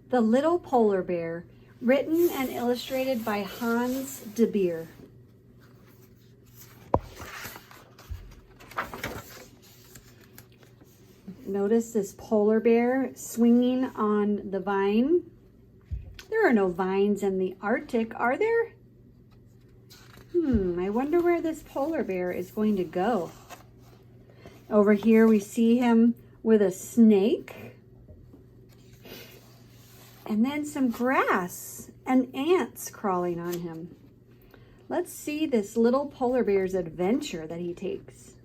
The Little Polar Bear, written and illustrated by Hans de Beer. Notice this polar bear swinging on the vine. There are no vines in the Arctic, are there? I wonder where this polar bear is going to go. Over here we see him with a snake. And then some grass and ants crawling on him. Let's see this little polar bear's adventure that he takes.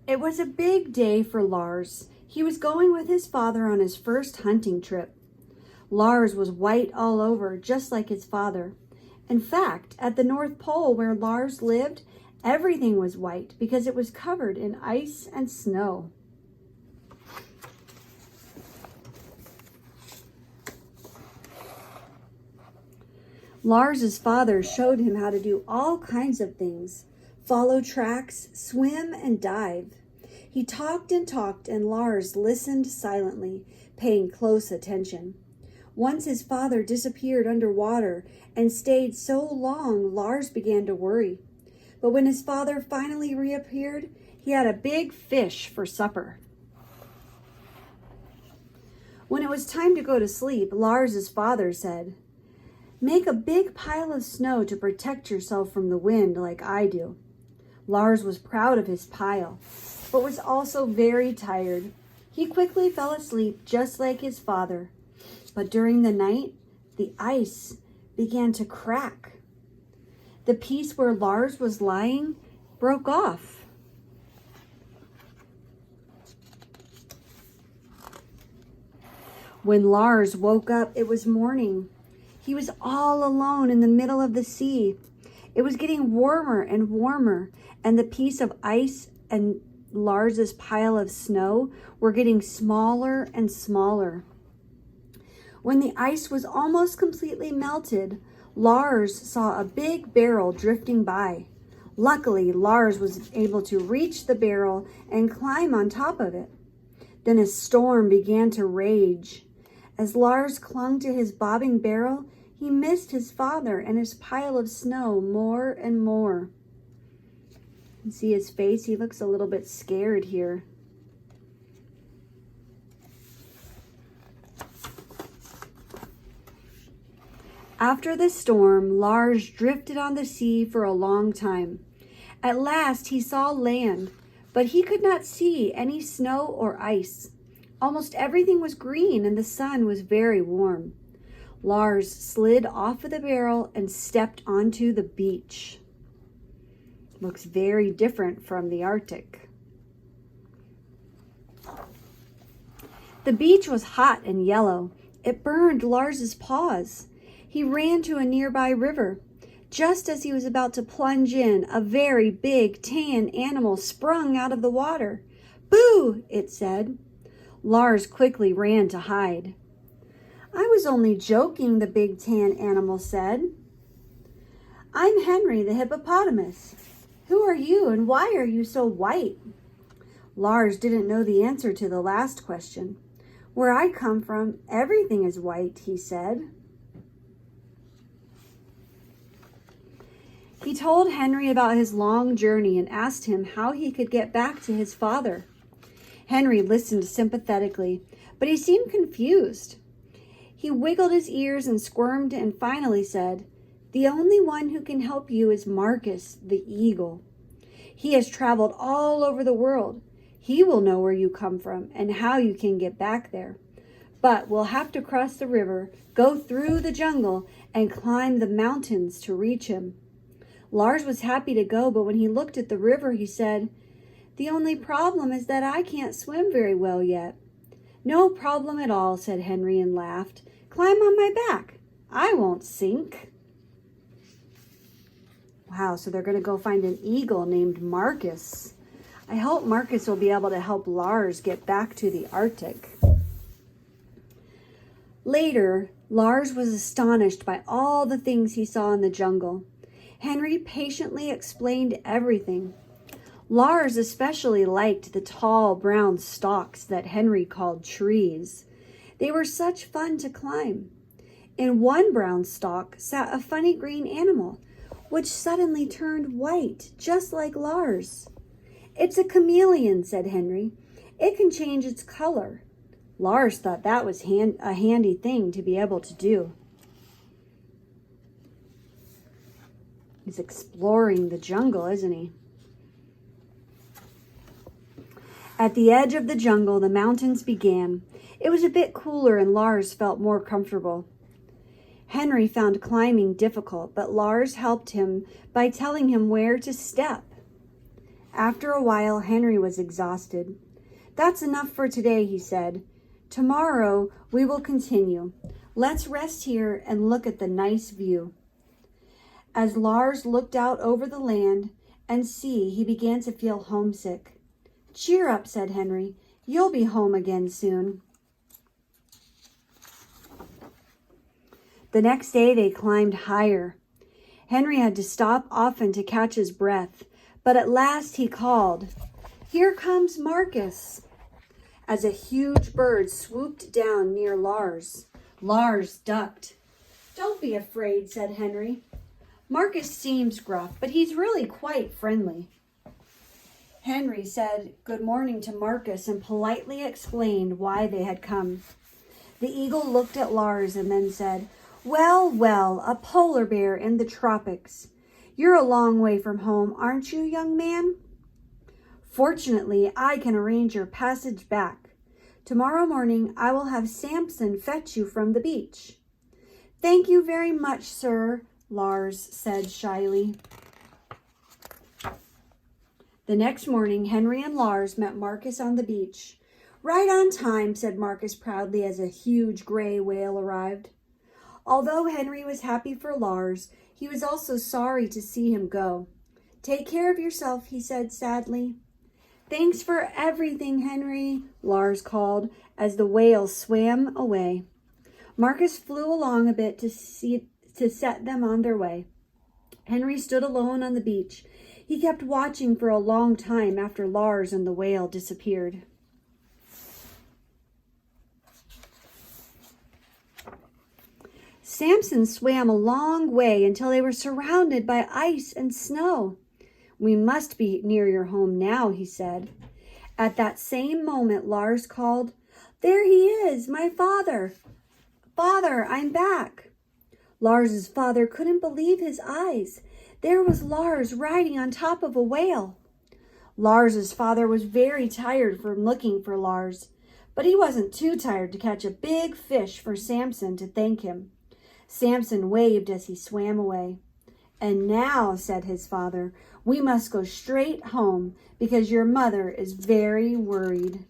It was a big day for Lars. He was going with his father on his first hunting trip. Lars was white all over, just like his father. In fact, at the North Pole where Lars lived, everything was white because it was covered in ice and snow. Lars's father showed him how to do all kinds of things: follow tracks, swim, and dive. He talked and talked, and Lars listened silently, paying close attention. Once his father disappeared underwater and stayed so long, Lars began to worry. But when his father finally reappeared, he had a big fish for supper. When it was time to go to sleep, Lars's father said, "Make a big pile of snow to protect yourself from the wind like I do." Lars was proud of his pile, but was also very tired. He quickly fell asleep just like his father. But during the night, the ice began to crack. The piece where Lars was lying broke off. When Lars woke up, it was morning. He was all alone in the middle of the sea. It was getting warmer and warmer, and the piece of ice and Lars's pile of snow were getting smaller and smaller. When the ice was almost completely melted, Lars saw a big barrel drifting by. Luckily, Lars was able to reach the barrel and climb on top of it. Then a storm began to rage. As Lars clung to his bobbing barrel, he missed his father and his pile of snow more and more. You can see his face. He looks a little bit scared here. After the storm, Lars drifted on the sea for a long time. At last, he saw land, but he could not see any snow or ice. Almost everything was green and the sun was very warm. Lars slid off of the barrel and stepped onto the beach. Looks very different from the Arctic. The beach was hot and yellow. It burned Lars's paws. He ran to a nearby river. Just as he was about to plunge in, a very big tan animal sprung out of the water. "Boo!" it said. Lars quickly ran to hide. "I was only joking," the big tan animal said. "I'm Henry the hippopotamus. Who are you and why are you so white?" Lars didn't know the answer to the last question. "Where I come from, everything is white," he said. He told Henry about his long journey and asked him how he could get back to his father. Henry listened sympathetically, but he seemed confused. He wiggled his ears and squirmed and finally said, "The only one who can help you is Marcus, the eagle. He has traveled all over the world. He will know where you come from and how you can get back there. But we'll have to cross the river, go through the jungle, and climb the mountains to reach him." Lars was happy to go, but when he looked at the river, he said, "The only problem is that I can't swim very well yet." "No problem at all," said Henry and laughed. "Climb on my back. I won't sink." Wow, so they're going to go find an eagle named Marcus. I hope Marcus will be able to help Lars get back to the Arctic. Later, Lars was astonished by all the things he saw in the jungle. Henry patiently explained everything. Lars especially liked the tall brown stalks that Henry called trees. They were such fun to climb. In one brown stalk sat a funny green animal, which suddenly turned white, just like Lars. "It's a chameleon," said Henry. "It can change its color." Lars thought that was a handy thing to be able to do. He's exploring the jungle, isn't he? At the edge of the jungle, the mountains began. It was a bit cooler and Lars felt more comfortable. Henry found climbing difficult, but Lars helped him by telling him where to step. After a while, Henry was exhausted. "That's enough for today," he said. "Tomorrow we will continue. Let's rest here and look at the nice view." As Lars looked out over the land and sea, he began to feel homesick. "Cheer up," said Henry. "You'll be home again soon." The next day they climbed higher. Henry had to stop often to catch his breath, but at last he called, "Here comes Marcus," as a huge bird swooped down near Lars. Lars ducked. "Don't be afraid," said Henry. "Marcus seems gruff, but he's really quite friendly." Henry said good morning to Marcus and politely explained why they had come. The eagle looked at Lars and then said, "Well, well, a polar bear in the tropics. You're a long way from home, aren't you, young man?" "Fortunately, I can arrange your passage back. Tomorrow morning, I will have Samson fetch you from the beach." "Thank you very much, sir," Lars said shyly. The next morning, Henry and Lars met Marcus on the beach. "Right on time," said Marcus proudly as a huge gray whale arrived. Although Henry was happy for Lars, he was also sorry to see him go. "Take care of yourself," he said sadly. "Thanks for everything, Henry," Lars called as the whale swam away. Marcus flew along a bit to set them on their way. Henry stood alone on the beach. He kept watching for a long time after Lars and the whale disappeared. Samson swam a long way until they were surrounded by ice and snow. "We must be near your home now," he said. At that same moment, Lars called, "There he is, my father! Father, I'm back!" Lars's father couldn't believe his eyes. There was Lars riding on top of a whale. Lars's father was very tired from looking for Lars, but he wasn't too tired to catch a big fish for Samson to thank him. Samson waved as he swam away. "And now," said his father, "we must go straight home because your mother is very worried."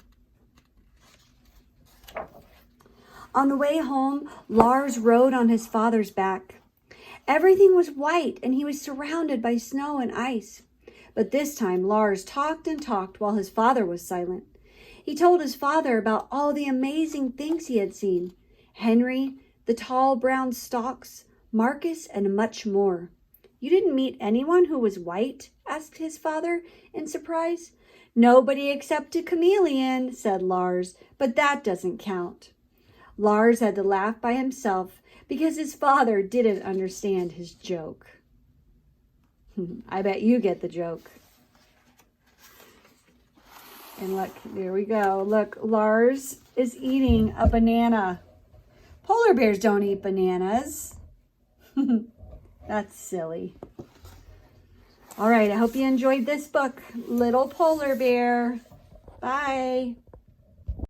On the way home, Lars rode on his father's back. Everything was white and he was surrounded by snow and ice. But this time Lars talked and talked while his father was silent. He told his father about all the amazing things he had seen. Henry, the tall brown stalks, Marcus, and much more. "You didn't meet anyone who was white?" asked his father in surprise. "Nobody except a chameleon," said Lars, "but that doesn't count." Lars had to laugh by himself because his father didn't understand his joke. I bet you get the joke. And look, there we go. Look, Lars is eating a banana. Polar bears don't eat bananas. That's silly. All right, I hope you enjoyed this book, Little Polar Bear. Bye.